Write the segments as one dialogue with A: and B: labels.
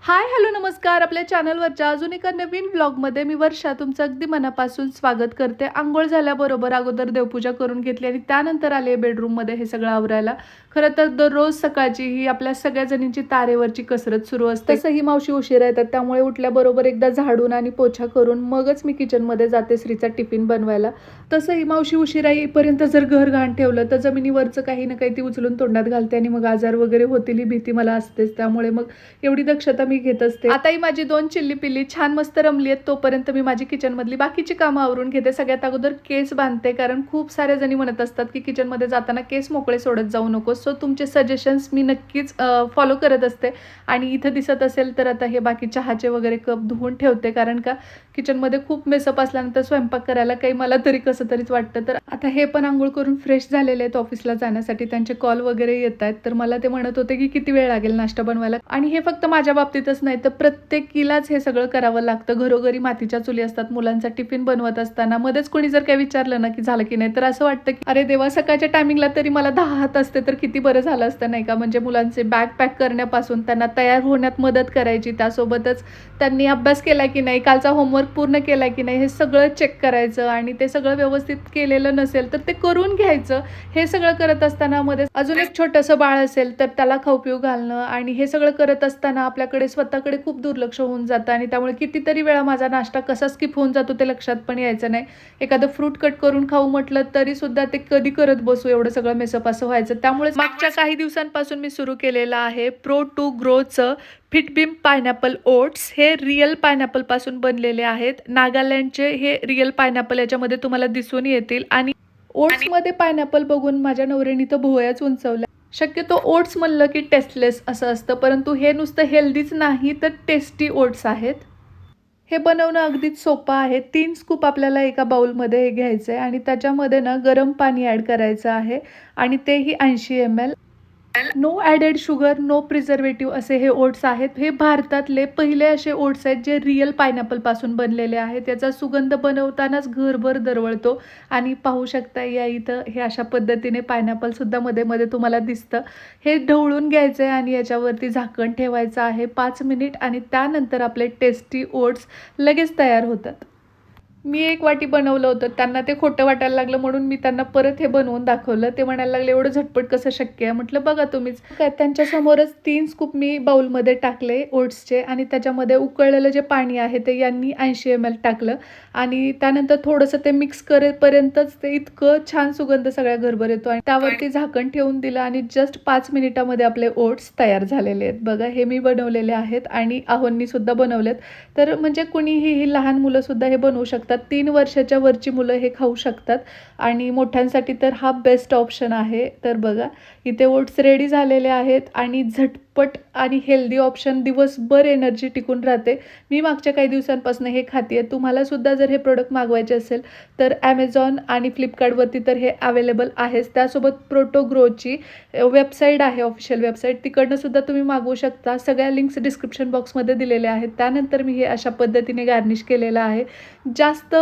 A: Hi hello नमस्कार. आपल्या चॅनलवरच्या अजून एका नवीन ब्लॉगमध्ये मी वर्षा तुमचं अगदी मनापासून स्वागत करते. अंघोळ झाल्याबरोबर अगोदर देवपूजा करून घेतली आणि त्यानंतर आले बेडरूममध्ये हे सगळं आवरायला. खरं तर दररोज सकाळची ही आपल्या सगळ्या जणींची तारेवरची कसरत सुरू असते. तसंही मावशी उशिरा येतात, त्यामुळे उठल्याबरोबर एकदा झाडून आणि पोछा करून मगच मी किचनमध्ये जाते श्रीचा टिफिन बनवायला. तसंही मावशी उशिरा येईपर्यंत जर घर घाण ठेवलं तर जमिनीवरचं काही ना काही ती उचलून तोंडात घालते आणि मग आजार वगैरे होतील ही भीती मला असतेच. त्यामुळे मग एवढी दक्षता मी घेत असते. आता ही माझी 2 चिल्ली पिल्ली छान मस्त रमली आहेत, तोपर्यंत मी माझी किचन मधली बाकीची कामं आवरून घेते. सगळ्यात अगोदर केस बांधते, कारण खूप साऱ्या जणी म्हणत असतात की किचन मध्ये जाताना केस मोकळे सोडत जाऊ नकोस. सो तुमचे सजेशन्स मी नक्कीच फॉलो करत असते. आणि इथं दिसत असेल तर आता हे बाकी चहाचे वगैरे कप धुवून ठेवते, कारण का किचन मध्ये खूप मेसअप असल्यानंतर स्वयंपाक करायला काही मला तरी कसं तरीच वाटतं. तर आता हे पण आंघोळ करून फ्रेश झालेले आहेत ऑफिसला जाण्यासाठी. त्यांचे कॉल वगैरे येत आहेत, तर मला ते म्हणत होते की किती वेळ लागेल नाश्ता बनवायला. आणि हे फक्त माझ्या बाबतीतच नाही तर प्रत्येकीलाच हे सगळं करावं लागतं. घरोघरी मातीच्या चुली असतात. मुलांचा टिफिन बनवत असताना मध्येच कोणी जर काही विचारलं ना की झालं की नाही, तर असं वाटतं की अरे देवा, सकाळच्या टायमिंगला तरी मला 10 हात असते तर किती बरं झालं असतं, नाही का. म्हणजे मुलांचे बॅग पॅक करण्यापासून त्यांना तयार होण्यात मदत करायची, त्यासोबतच त्यांनी अभ्यास केला की नाही, कालचा होमवर्क पूर्ण केला की नाही, हे सगळं चेक करायचं. आणि ते सगळं व्यवस्थित केलेलं नसेल तर ते करून घ्यायचं. हे सगळं करत असताना मध्ये अजून एक छोटंसं बाळ असेल तर त्याला खाऊ पिऊ घालणं, आणि हे सगळं करत असताना आपल्याकडे स्वतःकडे खूप दुर्लक्ष होऊन जातं. आणि त्यामुळे कितीतरी वेळा माझा नाश्ता कसा स्किप होऊन जातो ते लक्षात पण यायचं नाही. एखादं फ्रूट कट करून खाऊ म्हटलं तरी सुद्धा ते कधी करत बसू, एवढं सगळं मेसअप असं व्हायचं. त्यामुळे मागच्या काही दिवसांपासून मी सुरू केलेलं आहे Pro2Growचं फिटबीम पायनॅपल ओट्स. हे रिअल पायनॅपल पासून बनलेले आहेत. नागालँडचे हे रिअल पायनॅपल याच्यामध्ये तुम्हाला दिसून येतील. आणि ओट्समध्ये पायनॅपल बघून माझ्या नवऱ्याने तर भुवयाच उंचवल्या. शक्यतो ओट्स म्हणलं की टेस्टलेस असं असतं, परंतु हे नुसतं हेल्दीच नाही तर टेस्टी ओट्स आहेत. हे बनवणं अगदीच सोपं आहे. 3 स्कूप आपल्याला एका बाउलमध्ये हे घ्यायचं आहे आणि त्याच्यामध्ये ना गरम पाणी ॲड करायचं आहे, आणि तेही 80 ml. No added sugar, no preservative असे हे ओट्स आहेत. हे भारतातले पहिले असे ओट्स आहेत जे रिअल पायनॅपलपासून बनलेले आहेत. याचा सुगंध बनवतानाच घरभर दरवळतो. आणि पाहू शकता या इथं हे अशा पद्धतीने पायनॅपलसुद्धा मध्ये मध्ये तुम्हाला दिसतं. हे ढवळून घ्यायचं आहे आणि याच्यावरती झाकण ठेवायचं आहे 5 मिनिट, आणि त्यानंतर आपले टेस्टी ओट्स लगेच तयार होतात. मी 1 वाटी बनवलं होतं. त्यांना ते खोटं वाटायला लागलं, म्हणून मी त्यांना परत हे बनवून दाखवलं. ते म्हणायला लागले एवढं झटपट कसं शक्य आहे. म्हटलं बघा तुम्हीच. काय त्यांच्यासमोरच 3 स्कूप मी बाउलमध्ये टाकले ओट्सचे, आणि त्याच्यामध्ये उकळलेलं जे पाणी आहे ते यांनी 80 ml टाकलं. आणि त्यानंतर थोडंसं ते मिक्स करेपर्यंतच ते इतकं छान सुगंध सगळ्या घरभर येतो. आणि त्यावरती झाकण ठेवून दिलं आणि जस्ट 5 मिनिटामध्ये आपले ओट्स तयार झालेले आहेत. बघा, हे मी बनवलेले आहेत आणि आहोंनी सुद्धा बनवलेत. तर म्हणजे कुणीही, ही लहान मुलं सुद्धा हे बनवू शकतात. 3 वर्षाच्या वरची मुलं हे खाऊ शकतात. आणि मोठ्यांसाठी तर हा बेस्ट ऑप्शन आहे. तर बघा, इथे ओट्स रेडी झालेले आहेत आणि झटपट आणि हेल्दी ऑप्शन. दिवसभर एनर्जी टिकून राहते. मी मागच्या काही दिवसांपासून हे खाते आहे. तुम्हाला सुद्धा जर हे प्रोडक्ट मागवायचे असेल तर ॲमेझॉन आणि फ्लिपकार्टवरती तर हे अवेलेबल आहेच. त्यासोबत प्रोटोग्रोची वेबसाईट आहे, ऑफिशियल वेबसाईट, तिकडनं सुद्धा तुम्ही मागवू शकता. सगळ्या लिंक्स डिस्क्रिप्शन बॉक्समध्ये दिलेल्या आहेत. त्यानंतर मी हे अशा पद्धतीने गार्निश केलेलं आहे. जास्त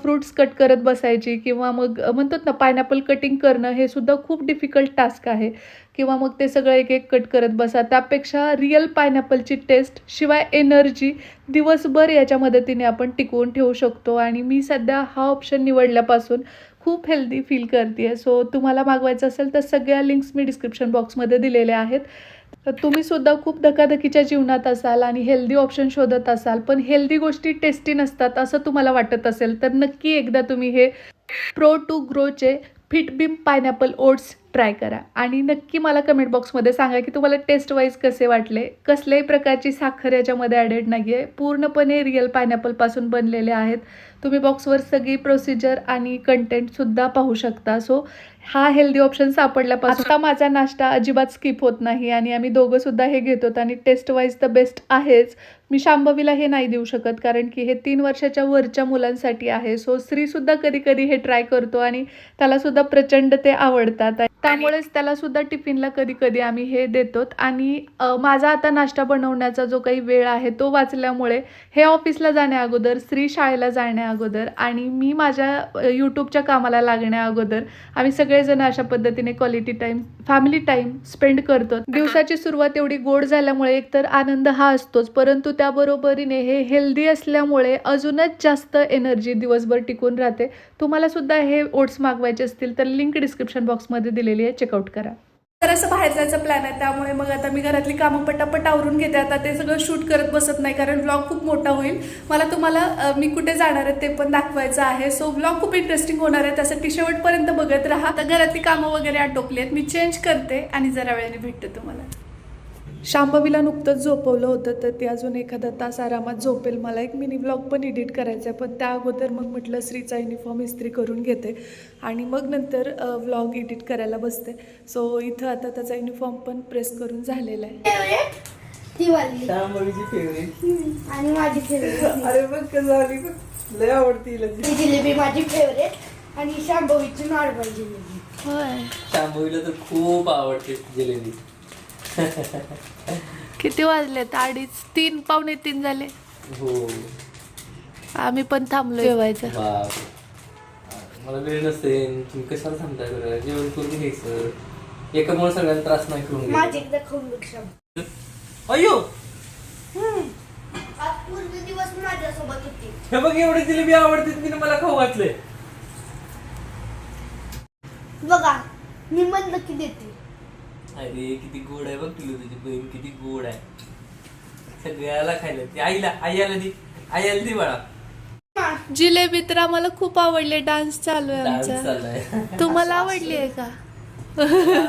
A: फ्रूट्स कट करत बसायची किंवा मग म्हणतात ना पायनॅपल कटिंग करणं, हे सुद्धा खूप डिफिकल्ट टास्क आहे. किंवा मग ते सगळं एक एक कट करत बसा. त्यापेक्षा रिअल पायनॅपलची टेस्ट शिवाय एनर्जी दिवसभर याच्या मदतीने आपण टिकवून ठेवू शकतो. आणि मी सध्या हा ऑप्शन निवडल्यापासून खूप हेल्दी फील करते आहे. सो तुम्हाला मागवायचं असेल तर सगळ्या लिंक्स मी डिस्क्रिप्शन बॉक्समध्ये दिलेल्या आहेत. तर तुम्ही सुद्धा खूप धकाधकीच्या जीवनात असाल आणि हेल्दी ऑप्शन शोधत असाल, पण हेल्दी गोष्टी टेस्टी नसतात असं तुम्हाला वाटत असेल, तर नक्की एकदा तुम्ही हे Pro2Growचे फिटबीम पायनॅपल ओट्स ट्राय करा. आणि नक्की मला कमेंट बॉक्समध्ये सांगा की तुम्हाला टेस्ट वाईज कसे वाटले. कसल्याही प्रकारची साखर याच्यामध्ये ॲडेड नाही आहे. पूर्णपणे रिअल पायनॅपलपासून बनलेले आहेत. तुम्ही बॉक्सवर सगळी प्रोसिजर आणि कंटेंटसुद्धा पाहू शकता. सो हा हेल्दी ऑप्शन सापडल्यापासून आता माझा नाश्ता अजिबात स्किप होत नाही. आणि आम्ही दोघं सुद्धा हे घेतो आणि टेस्ट वाईज तर बेस्ट आहेच. मी शांभवीला हे नाही देऊ शकत, कारण की हे 3 वर्षाच्या वरच्या मुलांसाठी आहे. सो श्रीसुद्धा कधी कधी हे ट्राय करतो आणि त्यालासुद्धा प्रचंड ते आवडतात. त्यामुळेच त्याला सुद्धा टिफिनला कधी कधी आम्ही हे देतो. आणि माझा आता नाश्ता बनवण्याचा जो काही वेळ आहे तो वाचल्यामुळे हे ऑफिसला जाण्या अगोदर, श्री शाळेला जाण्या अगोदर आणि मी माझ्या यूट्यूबच्या कामाला लागण्या अगोदर आम्ही सगळेजण अशा पद्धतीने quality time, family time spend करतो. दिवसाची सुरुवात एवढी गोड झाल्यामुळे एकतर आनंद हा असतोच, परंतु त्याबरोबरीने हे हेल्दी असल्यामुळे अजूनच जास्त एनर्जी दिवसभर टिकून राहते. तुम्हाला सुद्धा हे ओट्स मागवायचे असतील तर लिंक डिस्क्रिप्शन बॉक्समध्ये दिलेली आहे, चेकआउट करा. तर असं बाहेर जायचा प्लॅन आहे, त्यामुळे मग आता मी घरातली कामं पटापट आवरून घेते. आता ते सगळं शूट करत बसत नाही कारण व्लॉग खूप मोठा होईल. मला तुम्हाला मी कुठे जाणार आहे ते पण दाखवायचं आहे. सो व्लॉग खूप इंटरेस्टिंग होणार आहे, त्यासाठी शेवटपर्यंत बघत राहा. आता घरातली कामं वगैरे आटोपली आहेत, मी चेंज करते आणि जरा वेळाने भेटते तुम्हाला. शांभवीला नुकतंच झोपवलं होतं, तर ती अजून एखादा तास आरामात झोपेल. मला एक मिनी व्लॉग पण एडिट करायचा आहे, पण त्या अगोदर मग म्हटलं श्रीचा युनिफॉर्म इस्त्री करून घेते आणि मग नंतर व्लॉग एडिट करायला बसते. सो इथं आता त्याचा युनिफॉर्म पण प्रेस करून झालेला आहे.
B: शांभवीची फेवरेट
C: आणि माझी फेवरेट.
B: अरे बघ कसं आली, लय आवडती
C: जिलेबी माझी फेवरेट आणि शांभवीची नॉर्मल जिलेबी.
A: होय,
B: शांभवीला तर खूप आवडते जिलेबी.
A: किती वाजलेत? 2:30, 3, पावणे 3 झाले.
B: हो
A: आम्ही पण थांबलो जेवायचं.
B: बाप, मला वेळ नसते. तुम्ही कशाला थांबताय बरं? जेवण करून घ्यायचं. एकामुळे सगळ्यांना त्रास नाही करून
C: माझी
B: घ्यायचा.
C: एकदा खाऊन बघ.
B: अयो
C: आज पूर्ण दिवस माझ्यासोबत होती.
B: हे बघ, एवढी जिलेबी आवडते, तिने मला खाऊ घातले.
C: बघा मी म्हणलं की देते.
B: अरे किती गोड आहे बघ, तुला तुझी बहीण किती गोड आहे. सगळ्याला खायला ती आईला, आईला दे बाळा.
A: जिलेबी तर आम्हाला खूप आवडले. डान्स चालू आहे
B: डान्स
A: आमचा.
B: चाललाय.
A: तुम्हाला आवडली आहे का?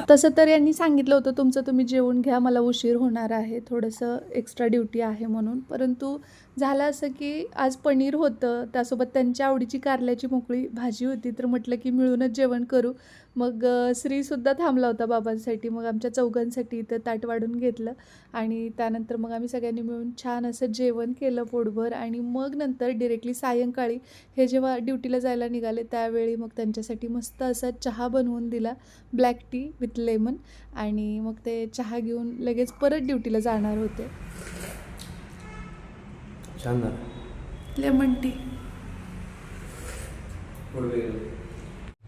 A: तसं तर यांनी सांगितलं होतं तुमचं तुम्ही जेवून घ्या, मला उशीर होणार आहे, थोडंसं एक्स्ट्रा ड्युटी आहे म्हणून. परंतु झालं असं की आज पनीर होतं, त्यासोबत त्यांच्या आवडीची कारल्याची मोकळी भाजी होती, तर म्हटलं की मिळूनच जेवण करू. मग श्रीसुद्धा थांबला होता बाबांसाठी. मग आमच्या चौघांसाठी इथं ताट वाढून घेतलं आणि त्यानंतर मग आम्ही सगळ्यांनी मिळून छान असं जेवण केलं पोटभर. आणि मग नंतर डिरेक्टली सायंकाळी हे जेव्हा ड्युटीला जायला निघाले त्यावेळी मग त्यांच्यासाठी मस्त असा चहा बनवून दिला, ब्लॅक टी विथ लेमन. आणि मग ते चहा घेऊन लगेच परत ड्युटीला जाणार होते.
B: छान
A: लेमन टी.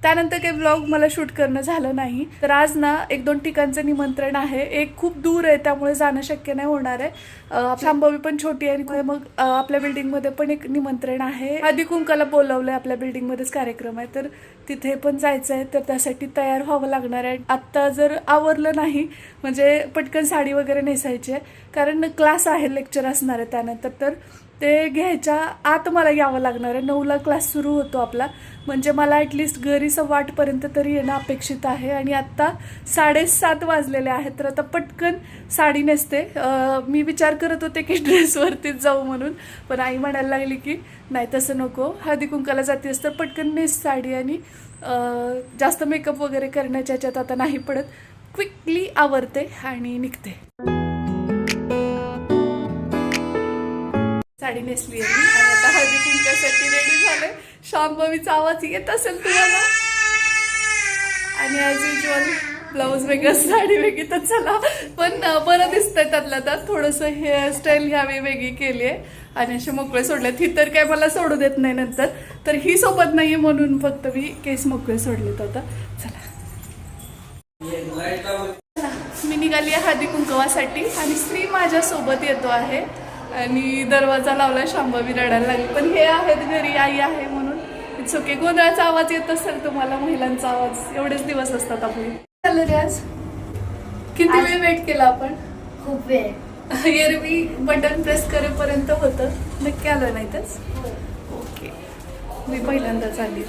A: त्यानंतर काही व्लॉग मला शूट करणं झालं नाही. तर आज ना 1-2 ठिकाणचं निमंत्रण आहे. एक खूप दूर आहे त्यामुळे जाणं शक्य नाही होणार आहे. शांभवी पण छोटी आहे आणि मग आपल्या बिल्डिंगमध्ये पण एक निमंत्रण आहे. हळदी कुंकाला बोलवलं आहे, आपल्या बिल्डिंगमध्येच कार्यक्रम आहे, तर तिथे पण जायचं आहे. तर त्यासाठी तयार व्हावं लागणार आहे. आत्ता जर आवरलं नाही म्हणजे पटकन साडी वगैरे नेसायची आहे, कारण क्लास आहे, लेक्चर असणार आहे त्यानंतर. तर ते घ्यायच्या आत मला यावं लागणार आहे. 9ला क्लास सुरू होतो आपला, म्हणजे मला ॲटलिस्ट घरी 8:15 तरी येणं अपेक्षित आहे. आणि आत्ता 7:30 वाजलेले आहेत, तर आता पटकन साडी नेसते. मी विचार करत होते की ड्रेसवरतीच जाऊ म्हणून, पण आई म्हणायला लागली की नाही तसं नको, हळदी कुंकाला जातेस तर पटकन नेस साडी आणि जास्त मेकअप वगैरे करण्याच्या ह्याच्यात आता नाही पडत. क्विकली आवरते आणि निघते. साडी नेसली आहे मी आणि आता हळदी कुंकासाठी रेडी झाले. शांभवीचा आवाज येत असेल तुम्हाला. आणि ॲज युजल ब्लाऊज वेगळं, साडी वेगळी, तर चला. पण बरं दिसतंय त्यातलं त्यात. थोडंसं हेअरस्टाईल ह्यावेळी वेगळी केली आहे आणि असे मोकळे सोडलेत. ही तर काय मला सोडू देत नाही नंतर, तर ही सोबत नाही आहे म्हणून फक्त मी केस मोकळे सोडलेत आता. चला मी निघाली आहे हळदी कुंकवासाठी आणि श्री माझ्यासोबत येतो आहे. आणि दरवाजा लावला, शांभवी रडायला लागली. पण हे आहेत घरी, आई आहे म्हणून इट्स ओके. गोंधळाचा आवाज येत असेल तुम्हाला, महिलांचा आवाज, एवढेच दिवस असतात आपले. झालं रे आज किती वेळ वेट केला आपण?
C: खूप वेळ.
A: एरवी बटन प्रेस करेपर्यंत होतं. नक्की आलं नाही तरच. ओके, मी पहिल्यांदाच आली.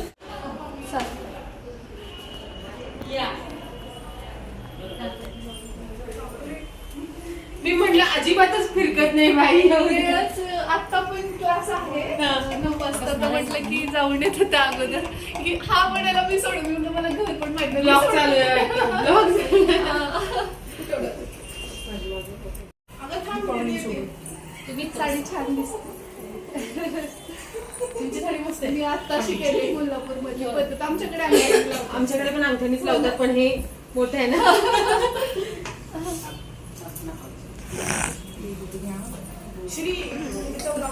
D: मी म्हटलं अजिबातच फिरकत नाही बाई.
A: वेळच आता पण क्लास आहे 9 वाजता, तर म्हटलं की जाऊन येतं त्या अगोदर की हा म्हणायला मी सोडून येऊन मला घर पण माहिती नाही.
D: ब्लॉग चालू आहे, ब्लॉग
A: तुम्ही साडी छान दिसते. तुमची साडी मस्त आहे. मी आता शिकेली कोल्हापूरमध्ये पद्धत. आमच्याकडे
D: आमच्याकडे पण अंगठीच लावतात, पण हे मोठं आहे ना.
A: श्री करा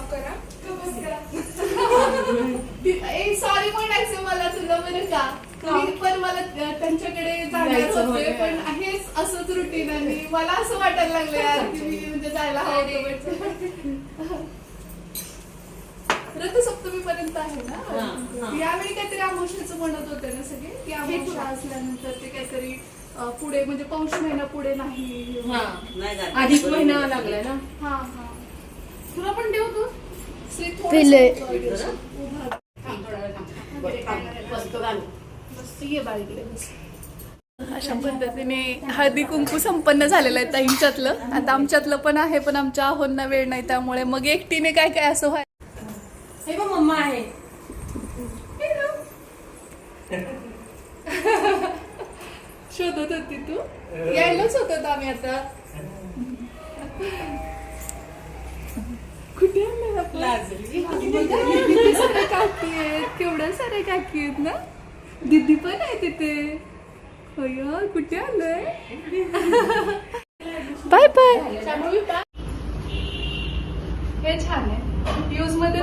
A: सॉरी म्हणायचं मला तुला बरं का. तुम्ही पण मला त्यांच्याकडे जाणार
D: जायचं
A: होते
D: होतं.
A: पण हेच असंच रुटीन आणि मला असं वाटायला लागलं यार की मी म्हणजे जायला हवं होतं. रथसप्तमी पर्यंत आहे ना. यावेळी काहीतरी अमावस्याचं म्हणत होते ना सगळे की अमावस्या असल्यानंतर ते काहीतरी पुढे म्हणजे पौष महिना पुढे नाही.
D: अधिक महिना लागलाय ना.
A: हा हा तुला पण देऊ तू श्री
C: पिले.
A: अशा पद्धतीने हळदी कुंकू संपन्न झालेलं आहे ताईंच्यातलं. आता आमच्यातलं पण आहे पण आमच्या आहोंना वेळ नाही त्यामुळे मग एकटीने काय काय असं व्हाय.
D: हे बघ मम्मा आहे.
A: शोधत होती तू यायलाच होत आम्ही आता. कुठे आणलं आपण? किती साऱ्या काकी आहेत केवढ्या साऱ्या काकी आहेत ना. दीदी पण आहे तिथे. अय्या कुठे आलंय. Bye bye. हे छान आहे यूज मध्ये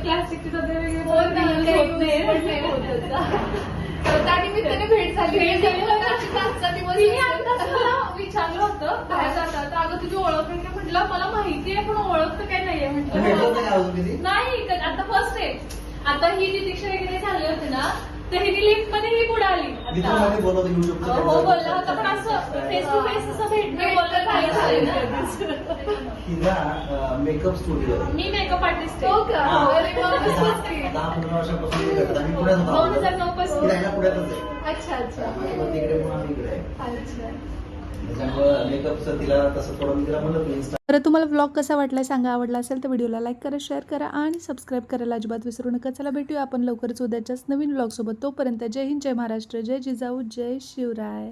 A: प्लास्टिकचे डबे त्यानिमित्ताने भेट झाली. विचारलं होतं बाहेर जातात अगं तुझी ओळख आहे का म्हटलं मला माहिती आहे पण ओळख तर काही नाहीये म्हटलं. नाही आता फर्स्ट आहे. आता ही जी दीक्षा वगैरे झाली होती ना तर ही लिफ्ट मध्ये ही पुढे आली. हो बोलला होता पण असं फेस टू फेस असं भेटणं बोलणं झालं ना.
E: मेकअप स्टुडिओ
A: मी मेकअप आर्टिस्ट आहे.
C: हो का?
A: अरे मग मस्तच की.
E: 10-15 वर्षापासून मी करतो. आम्ही पुण्यात होतो.
A: 2009 पासून.
E: ती राहायला पुण्यातच आहे.
A: अच्छा अच्छा
E: मग तिकडे पण आम्ही इकडे आहे.
A: अच्छा.
E: त्याच्यामुळे मेकअपचं तिला तसं थोडं मी तिला म्हणलं तू इन्स्टा.
A: तर तुम्हाला व्लॉग कसा वाटला सांगा. आवडला असेल तर व्हिडिओला लाईक करा शेअर करा आणि सबस्क्राईब करायला अजिबात विसरू नका. चला भेटूया आपण लवकरच उद्याच्याच नवीन व्लॉग सोबत. तोपर्यंत जय हिंद जय महाराष्ट्र जय जिजाऊ जय शिवराय.